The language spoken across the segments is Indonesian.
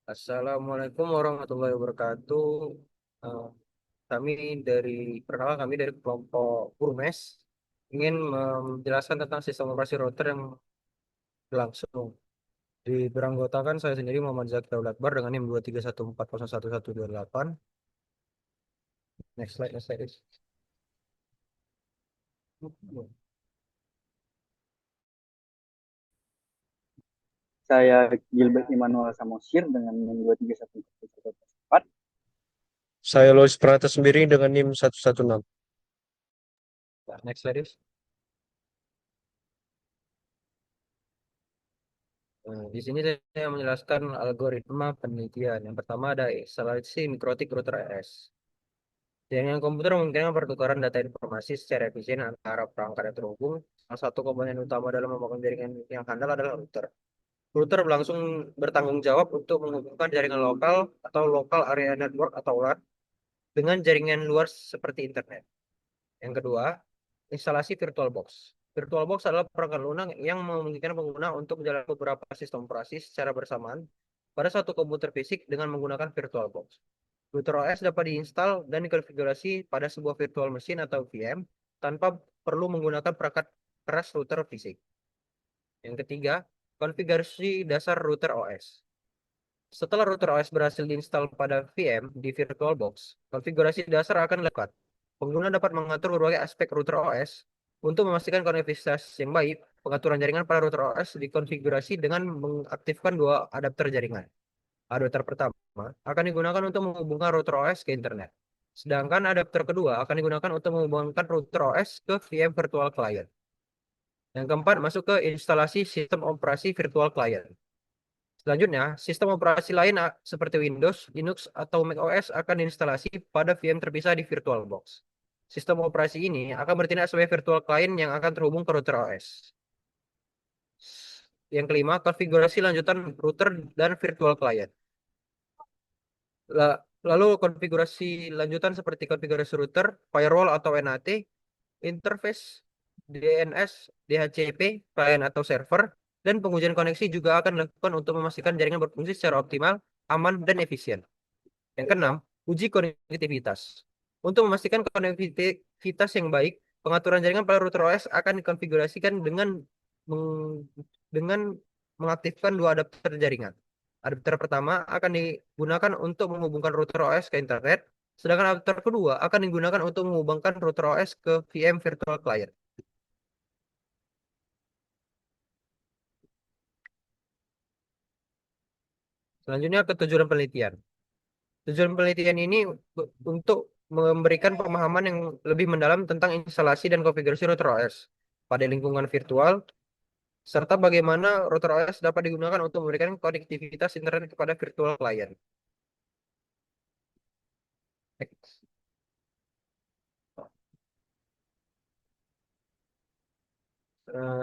Assalamualaikum warahmatullahi wabarakatuh. Eh, kami dari Perkenalkan kami dari kelompok Burmes ingin menjelaskan tentang sistem operasi router yang berlangsung. Beranggotakan saya sendiri Muhammad Zaki Daul Akbar dengan NIM 231401128. Next slide, next slide. Saya Gilbert Immanuel Samosir dengan NIM 2314144. Saya Lois Pranata sendiri dengan NIM 116. Next slide. Nah, di sini saya menjelaskan algoritma penelitian. Yang pertama ada instalasi mikrotik router AS. Jaringan komputer memungkinkan pertukaran data informasi secara efisien antara perangkat yang terhubung. Salah satu komponen utama dalam membangun jaringan yang handal adalah router. Router berlangsung bertanggung jawab untuk menghubungkan jaringan lokal atau local area network atau LAN dengan jaringan luar seperti internet. Yang kedua, instalasi VirtualBox. VirtualBox adalah perangkat lunak yang memungkinkan pengguna untuk menjalankan beberapa sistem operasi secara bersamaan pada satu komputer fisik dengan menggunakan VirtualBox. Router OS dapat diinstal dan dikonfigurasi pada sebuah virtual machine atau VM tanpa perlu menggunakan perangkat keras router fisik. Yang ketiga, konfigurasi dasar router OS. Setelah router OS berhasil diinstal pada VM di VirtualBox, konfigurasi dasar akan dilakukan. Pengguna dapat mengatur berbagai aspek router OS untuk memastikan konektivitas yang baik. Pengaturan jaringan pada router OS dikonfigurasi dengan mengaktifkan dua adapter jaringan. Adapter pertama akan digunakan untuk menghubungkan router OS ke internet. Sedangkan adapter kedua akan digunakan untuk menghubungkan router OS ke VM virtual client. Yang keempat, masuk ke instalasi sistem operasi virtual client. Selanjutnya, sistem operasi lain seperti Windows, Linux, atau macOS akan diinstalasi pada VM terpisah di VirtualBox. Sistem operasi ini akan bertindak sebagai virtual client yang akan terhubung ke router OS. Yang kelima, konfigurasi lanjutan router dan virtual client. Lalu konfigurasi lanjutan seperti konfigurasi router, firewall atau NAT, interface, DNS, DHCP, client atau server, dan pengujian koneksi juga akan dilakukan untuk memastikan jaringan berfungsi secara optimal, aman, dan efisien. Yang keenam, uji konektivitas. Untuk memastikan konektivitas yang baik, pengaturan jaringan pada router OS akan dikonfigurasikan dengan mengaktifkan dua adapter jaringan. Adapter pertama akan digunakan untuk menghubungkan router OS ke internet, sedangkan adapter kedua akan digunakan untuk menghubungkan router OS ke VM virtual client. Selanjutnya ke tujuan penelitian. Tujuan penelitian ini untuk memberikan pemahaman yang lebih mendalam tentang instalasi dan konfigurasi router OS pada lingkungan virtual, serta bagaimana router OS dapat digunakan untuk memberikan konektivitas internet kepada virtual client.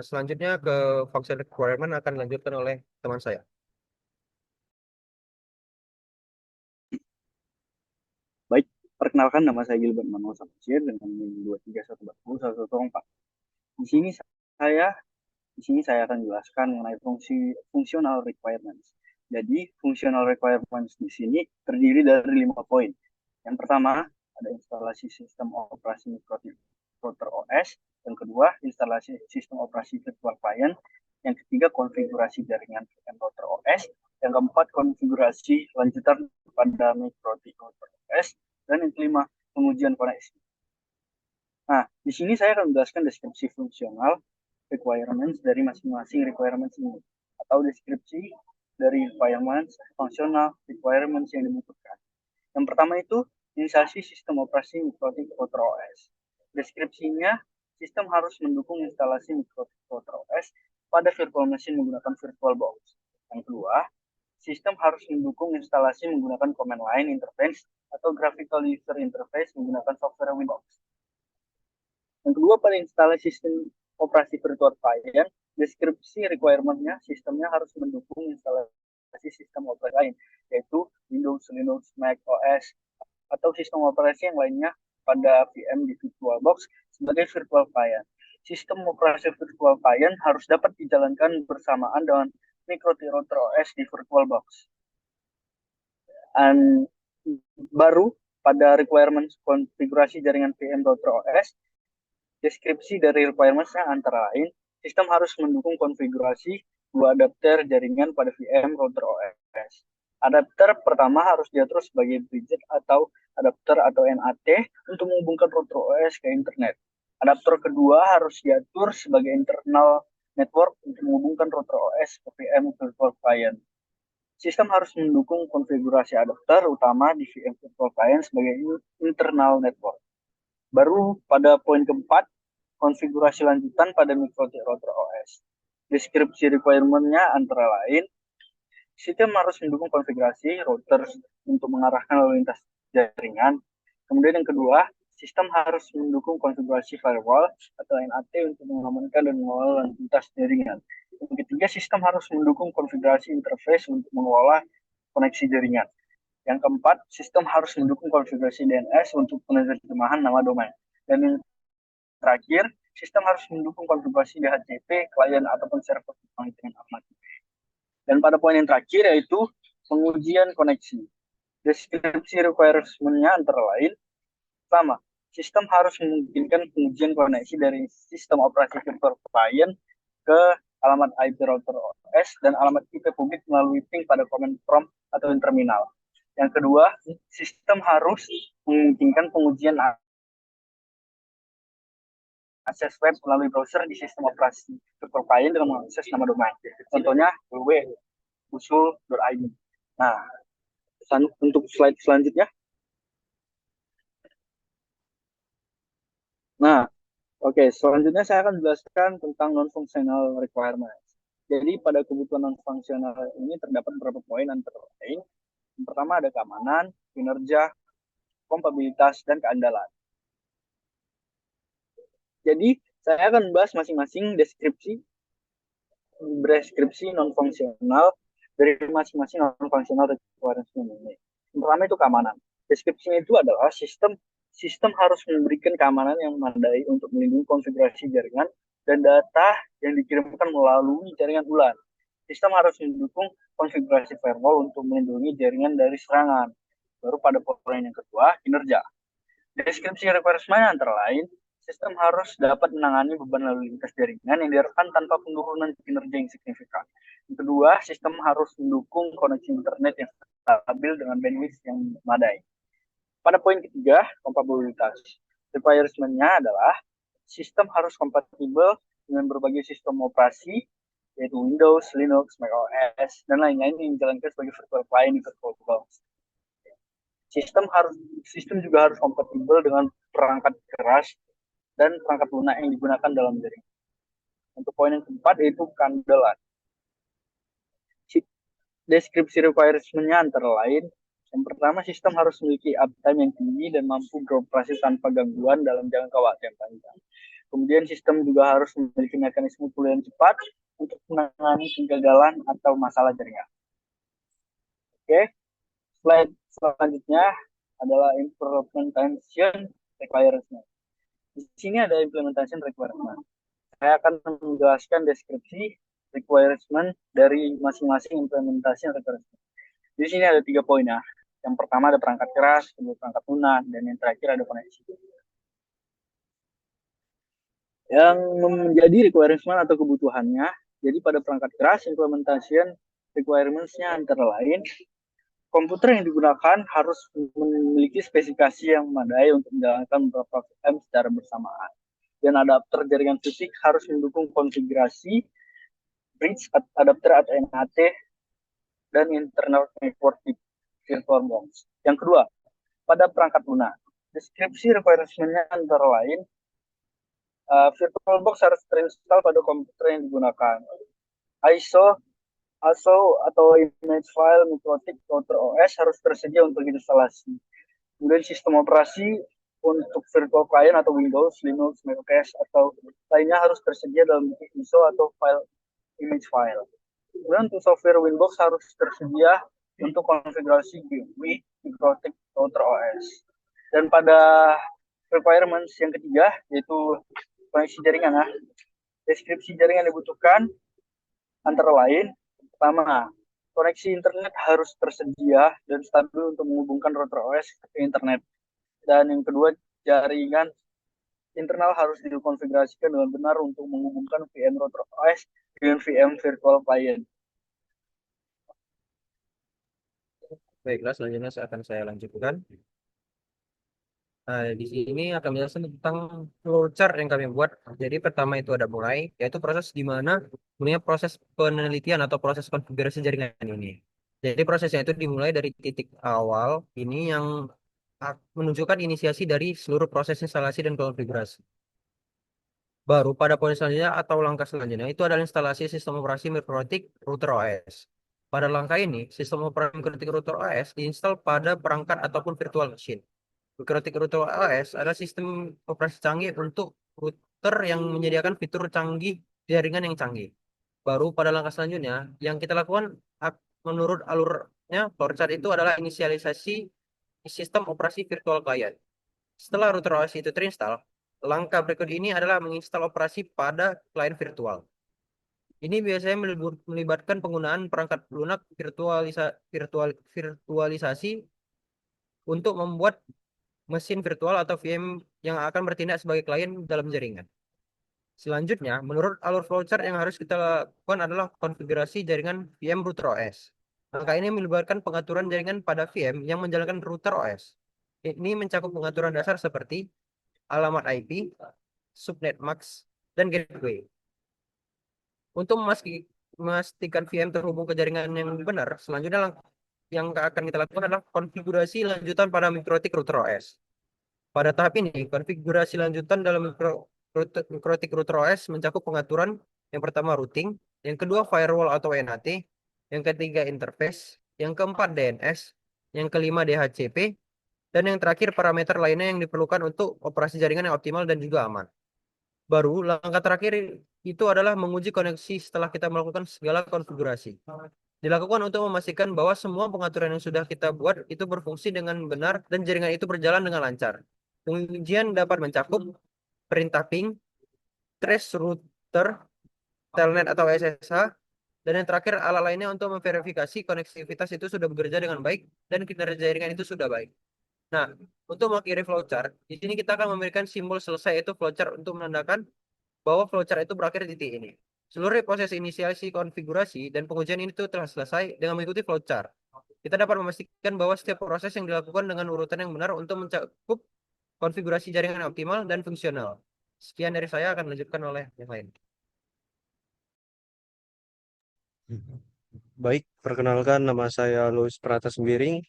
Selanjutnya ke function requirement akan dilanjutkan oleh teman saya. Baik, perkenalkan nama saya Gilbert Immanuel Samosir dengan NIM 2314144. Di sini saya di sini saya akan jelaskan mengenai functional requirements. Jadi, functional requirements di sini terdiri dari 5 poin. Yang pertama, ada instalasi sistem operasi router OS. Yang kedua, instalasi sistem operasi virtual client. Yang ketiga, konfigurasi jaringan router OS. Yang keempat, konfigurasi lanjutan pada mikrotik router OS. Dan yang kelima, pengujian koneksi. Nah, di sini saya akan menjelaskan deskripsi fungsional requirements dari masing-masing requirements ini atau deskripsi dari requirements fungsional requirements yang dibutuhkan. Yang pertama itu instalasi sistem operasi mikrotik router OS. Deskripsinya, sistem harus mendukung instalasi mikrotik router OS pada virtual machine menggunakan VirtualBox. Yang kedua, sistem harus mendukung instalasi menggunakan command line interface atau graphical user interface menggunakan software Windows. Yang kedua, pada instalasi sistem operasi virtual client, deskripsi requirement-nya, sistemnya harus mendukung instalasi sistem operasi lain, yaitu Windows, Linux, Mac OS, atau sistem operasi yang lainnya pada VM di VirtualBox sebagai virtual client. Sistem operasi virtual client harus dapat dijalankan bersamaan dengan micro router OS di VirtualBox. Dan baru pada requirements konfigurasi jaringan VM router OS, deskripsi dari requirements-nya antara lain, sistem harus mendukung konfigurasi dua adapter jaringan pada VM router OS. Adapter pertama harus diatur sebagai bridge atau adapter atau NAT untuk menghubungkan router OS ke internet. Adapter kedua harus diatur sebagai internal network untuk menghubungkan router OS ke VM virtual client. Sistem harus mendukung konfigurasi adapter utama di VM virtual client sebagai internal network. Baru pada poin keempat, konfigurasi lanjutan pada mikrotik router OS. Deskripsi requirement-nya antara lain, sistem harus mendukung konfigurasi router untuk mengarahkan lalu lintas jaringan. Kemudian yang kedua, sistem harus mendukung konfigurasi firewall atau NAT untuk mengamankan dan mengelola lalu lintas jaringan. Yang ketiga, sistem harus mendukung konfigurasi interface untuk mengelola koneksi jaringan. Yang keempat, sistem harus mendukung konfigurasi DNS untuk penerjemahan nama domain. Dan yang terakhir, sistem harus mendukung konfigurasi DHCP, klien ataupun server dengan alamat. Dan pada poin yang terakhir yaitu pengujian koneksi. Deskripsi requirement-nya antara lain, pertama, sistem harus memungkinkan pengujian koneksi dari sistem operasi virtual client ke alamat IP router OS dan alamat IP publik melalui ping pada command prompt atau terminal. Yang kedua, sistem harus memungkinkan pengujian akses web melalui browser di sistem operasi virtual client dengan mengakses nama domain. Contohnya www.usul.id. Nah, untuk slide selanjutnya. Nah, oke, selanjutnya saya akan jelaskan tentang non-functional requirements. Jadi pada kebutuhan non-functional ini terdapat beberapa poin antara lain. Yang pertama ada keamanan, kinerja, kompatibilitas, dan keandalan. Jadi saya akan membahas masing-masing deskripsi non-fungsional dari masing-masing non-functional requirements ini. Yang pertama itu keamanan. Deskripsinya itu adalah sistem harus memberikan keamanan yang memadai untuk melindungi konfigurasi jaringan dan data yang dikirimkan melalui jaringan ular. Sistem harus mendukung konfigurasi firewall untuk melindungi jaringan dari serangan. Baru pada poin yang kedua, kinerja. Deskripsi requirement antara lain, sistem harus dapat menangani beban lalu lintas jaringan yang diharapkan tanpa penurunan kinerja yang signifikan. Yang kedua, sistem harus mendukung koneksi internet yang stabil dengan bandwidth yang memadai. Pada poin ketiga, kompatibilitas. Requirement-nya adalah sistem harus kompatibel dengan berbagai sistem operasi, yaitu Windows, Linux, macOS, dan lain-lain yang dijalankan sebagai virtual client di virtual box. Sistem juga harus kompatibel dengan perangkat keras dan perangkat lunak yang digunakan dalam jaringan. Untuk poin yang keempat yaitu keandalan. Deskripsi requirement-nya antara lain, yang pertama sistem harus memiliki uptime yang tinggi dan mampu beroperasi tanpa gangguan dalam jangka waktu yang panjang. Kemudian sistem juga harus memiliki mekanisme pemulihan cepat untuk menangani kegagalan atau masalah jaringan. Oke, slide selanjutnya adalah implementation requirement. Di sini ada implementation requirement. Saya akan menjelaskan deskripsi requirement dari masing-masing implementation requirement. Di sini ada 3 poin ya. Yang pertama ada perangkat keras, kedua perangkat lunak, dan yang terakhir ada koneksi. Yang menjadi requirement atau kebutuhannya, jadi pada perangkat keras, implementation requirements-nya antara lain, komputer yang digunakan harus memiliki spesifikasi yang memadai untuk menjalankan beberapa VM secara bersamaan. Dan adapter jaringan fisik harus mendukung konfigurasi bridge adapter atau NAT dan internal network di virtual box. Yang kedua, pada perangkat lunak, deskripsi requirement-nya antara lain, virtual box harus terinstall pada komputer yang digunakan. ISO atau image file mikrotik router OS harus tersedia untuk instalasi. Kemudian sistem operasi untuk virtual client atau Windows, Linux, macOS atau lainnya harus tersedia dalam bentuk ISO atau image file. Kemudian untuk software Windows harus tersedia untuk konfigurasi GUI mikrotik router OS. Dan pada requirements yang ketiga yaitu koneksi jaringan ya. Deskripsi jaringan yang dibutuhkan antara lain, pertama Koneksi internet harus tersedia dan stabil untuk menghubungkan router OS ke internet. Dan yang kedua, jaringan internal harus dikonfigurasikan dengan benar untuk menghubungkan VM router OS dengan VM virtual client. Baiklah, selanjutnya akan saya lanjutkan. Nah, di sini akan menjelaskan tentang flowchart yang kami buat. Jadi pertama itu ada mulai, yaitu proses di mana mulanya proses penelitian atau proses konfigurasi jaringan ini. Jadi prosesnya itu dimulai dari titik awal ini yang menunjukkan inisiasi dari seluruh proses instalasi dan konfigurasi. Baru pada poin selanjutnya atau langkah selanjutnya itu adalah instalasi sistem operasi mikrotik router OS. Pada langkah ini, sistem operasi mikrotik router OS diinstal pada perangkat ataupun virtual machine. Mikrotik router OS adalah sistem operasi canggih untuk router yang menyediakan fitur canggih jaringan yang canggih. Baru pada langkah selanjutnya, yang kita lakukan menurut alurnya flowchart itu adalah inisialisasi sistem operasi virtual client. Setelah router OS itu terinstall, langkah berikut ini adalah menginstal operasi pada klien virtual. Ini biasanya melibatkan penggunaan perangkat lunak virtualisasi untuk membuat mesin virtual atau VM yang akan bertindak sebagai klien dalam jaringan. Selanjutnya, menurut alur flowchart yang harus kita lakukan adalah konfigurasi jaringan VM router OS. Langkah ini melibatkan pengaturan jaringan pada VM yang menjalankan router OS. Ini mencakup pengaturan dasar seperti alamat IP, subnet max, dan gateway. Untuk memastikan VM terhubung ke jaringan yang benar, selanjutnya yang akan kita lakukan adalah konfigurasi lanjutan pada mikrotik router OS. Pada tahap ini, konfigurasi lanjutan dalam mikrotik router OS mencakup pengaturan yang pertama routing, yang kedua firewall atau NAT, yang ketiga interface, yang keempat DNS, yang kelima DHCP, dan yang terakhir parameter lainnya yang diperlukan untuk operasi jaringan yang optimal dan juga aman. Baru langkah terakhir itu adalah menguji koneksi setelah kita melakukan segala konfigurasi. Dilakukan untuk memastikan bahwa semua pengaturan yang sudah kita buat itu berfungsi dengan benar dan jaringan itu berjalan dengan lancar. Pengujian dapat mencakup perintah ping, trace router, telnet atau SSH, dan yang terakhir alat lainnya untuk memverifikasi konektivitas itu sudah bekerja dengan baik dan kinerja jaringan itu sudah baik. Nah, untuk mengakhiri flowchart, di sini kita akan memberikan simbol selesai yaitu flowchart untuk menandakan bahwa flowchart itu berakhir di titik ini. Seluruh proses inisiasi konfigurasi dan pengujian ini tuh telah selesai dengan mengikuti flowchart. Kita dapat memastikan bahwa setiap proses yang dilakukan dengan urutan yang benar untuk mencakup konfigurasi jaringan yang optimal dan fungsional. Sekian dari saya akan dilanjutkan oleh yang lain. Baik, perkenalkan nama saya Louis Prata Sembiring,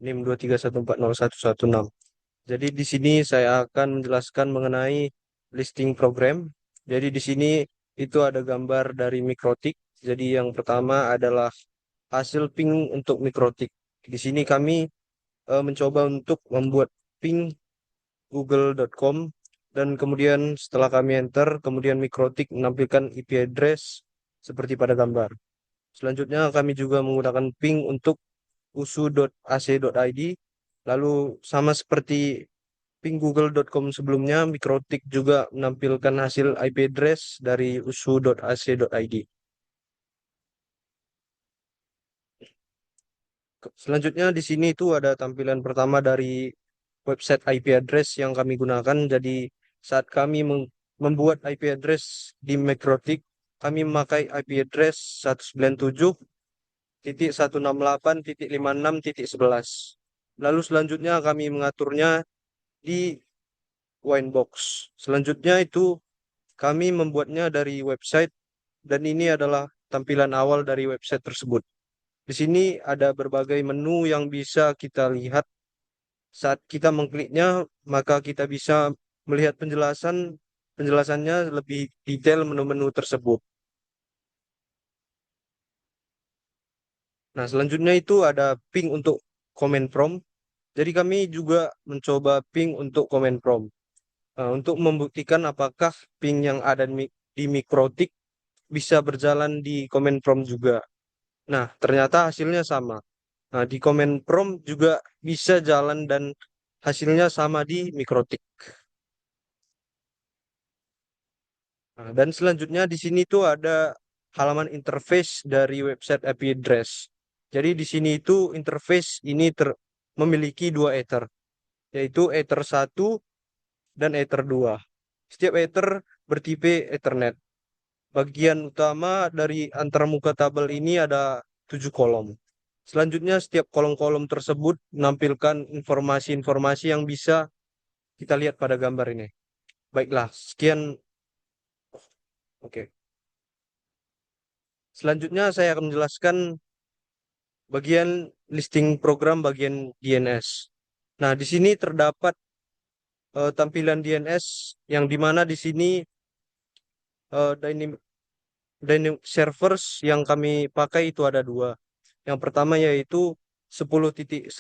NIM 231401116. Jadi di sini saya akan menjelaskan mengenai listing program. Jadi di sini itu ada gambar dari Mikrotik. Jadi yang pertama adalah hasil ping untuk Mikrotik. Di sini kami mencoba untuk membuat ping google.com dan kemudian setelah kami enter, kemudian Mikrotik menampilkan IP address seperti pada gambar. Selanjutnya kami juga menggunakan ping untuk usu.ac.id. Lalu sama seperti ping google.com sebelumnya, Mikrotik juga menampilkan hasil IP address dari usu.ac.id. Selanjutnya di sini itu ada tampilan pertama dari website IP address yang kami gunakan. Jadi saat kami membuat IP address di Mikrotik, kami memakai IP address 197.168.56.11. Lalu selanjutnya kami mengaturnya di Winebox. Selanjutnya itu kami membuatnya dari website dan ini adalah tampilan awal dari website tersebut. Di sini ada berbagai menu yang bisa kita lihat. Saat kita mengkliknya, maka kita bisa melihat penjelasannya lebih detail menu-menu tersebut. Nah, selanjutnya itu ada ping untuk command prompt. Jadi kami juga mencoba ping untuk command prompt. Untuk membuktikan apakah ping yang ada di Mikrotik bisa berjalan di command prompt juga. Nah, ternyata hasilnya sama. Nah, di command prompt juga bisa jalan dan hasilnya sama di Mikrotik. Nah, dan selanjutnya di sini tuh ada halaman interface dari website IP address. Jadi di sini itu interface ini memiliki dua Ether, yaitu Ether 1 dan Ether 2. Setiap Ether bertipe Ethernet. Bagian utama dari antarmuka tabel ini ada 7 kolom. Selanjutnya, setiap kolom-kolom tersebut menampilkan informasi-informasi yang bisa kita lihat pada gambar ini. Baiklah, sekian. Oke. Selanjutnya, saya akan menjelaskan bagian listing program bagian DNS. Nah, di sini terdapat tampilan DNS yang dimana di sini dynamic, dynamic servers yang kami pakai itu ada dua. Yang pertama yaitu 10.100.1.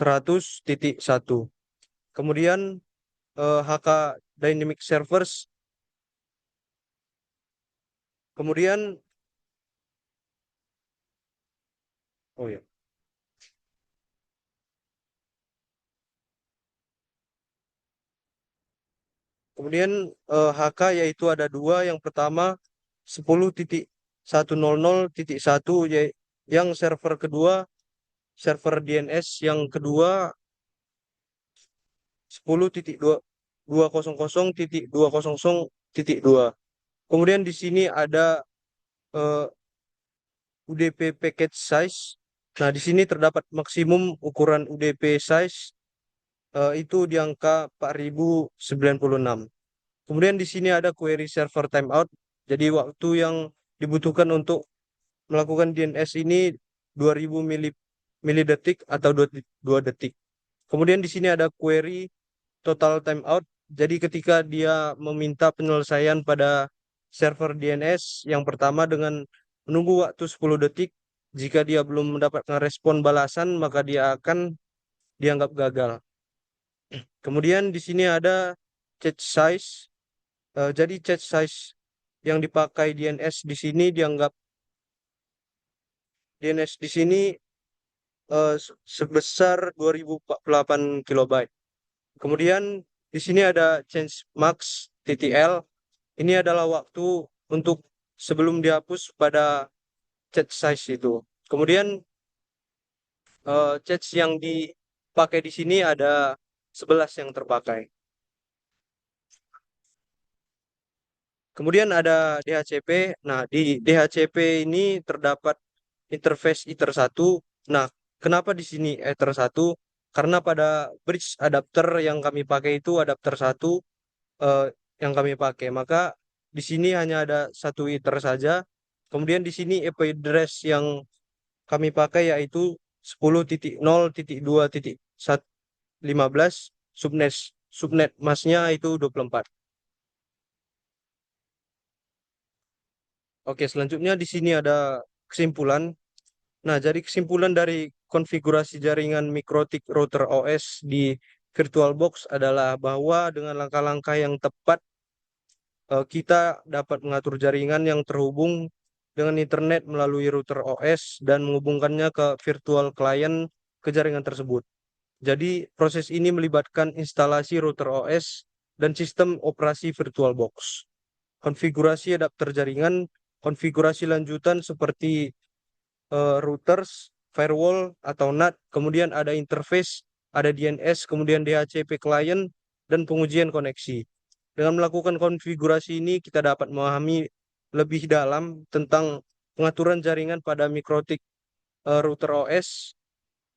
Kemudian HK Dynamic Servers. Kemudian, oh ya, kemudian HK yaitu ada dua. Yang pertama 10.100.1 yang server kedua, server DNS yang kedua 10.200.200.2. Kemudian di sini ada eh, UDP package size. Nah, di sini terdapat maksimum ukuran UDP size itu di angka 4096. Kemudian di sini ada query server timeout. Jadi waktu yang dibutuhkan untuk melakukan DNS ini 2000 milidetik atau 2 detik. Kemudian di sini ada query total timeout. Jadi ketika dia meminta penyelesaian pada server DNS yang pertama dengan menunggu waktu 10 detik, jika dia belum mendapatkan respon balasan, maka dia akan dianggap gagal. Kemudian di sini ada chat size. Jadi chat size yang dipakai DNS di sini dianggap DNS di sini sebesar 2048 kilobyte. Kemudian di sini ada change max TTL. Ini adalah waktu untuk sebelum dihapus pada chat size itu. Kemudian chat yang dipakai di sini ada 11 yang terpakai. Kemudian ada DHCP. Nah, di DHCP ini terdapat interface Ether 1. Nah, kenapa di sini Ether 1? Karena pada bridge adapter yang kami pakai itu adapter 1 eh, yang kami pakai. Maka di sini hanya ada satu Ether saja. Kemudian di sini IP address yang kami pakai yaitu 10.0.2.15, subnet masnya itu 24. Oke, selanjutnya di sini ada kesimpulan. Nah, jadi kesimpulan dari konfigurasi jaringan Mikrotik Router OS di VirtualBox adalah bahwa dengan langkah-langkah yang tepat, kita dapat mengatur jaringan yang terhubung dengan internet melalui router OS dan menghubungkannya ke virtual client ke jaringan tersebut. Jadi, proses ini melibatkan instalasi router OS dan sistem operasi VirtualBox. Konfigurasi adapter jaringan, konfigurasi lanjutan seperti routers, firewall atau NAT, kemudian ada interface, ada DNS, kemudian DHCP client, dan pengujian koneksi. Dengan melakukan konfigurasi ini, kita dapat memahami lebih dalam tentang pengaturan jaringan pada Mikrotik router OS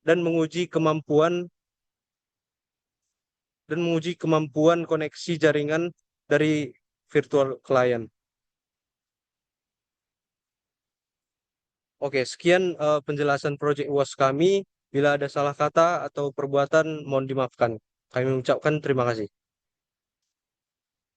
dan menguji kemampuan koneksi jaringan dari virtual client. Oke, sekian penjelasan proyek UAS kami. Bila ada salah kata atau perbuatan, mohon dimaafkan. Kami mengucapkan terima kasih.